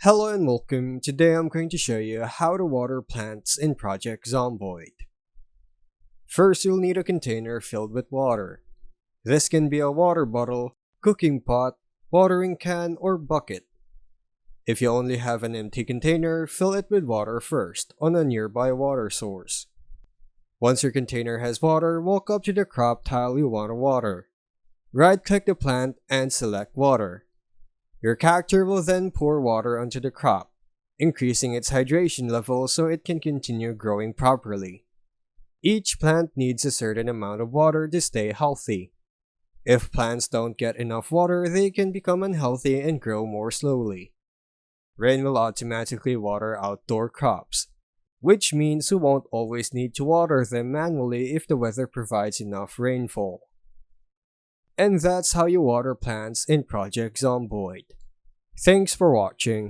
Hello and welcome. Today I'm going to show you how to water plants in Project Zomboid. First, you'll need a container filled with water. This can be a water bottle, cooking pot, watering can, or bucket. If you only have an empty container, fill it with water first on a nearby water source. Once your container has water, walk up to the crop tile you want to water. Right-click the plant and select Water. Your character will then pour water onto the crop, increasing its hydration level so it can continue growing properly. Each plant needs a certain amount of water to stay healthy. If plants don't get enough water, they can become unhealthy and grow more slowly. Rain will automatically water outdoor crops, which means you won't always need to water them manually if the weather provides enough rainfall. And that's how you water plants in Project Zomboid. Thanks for watching.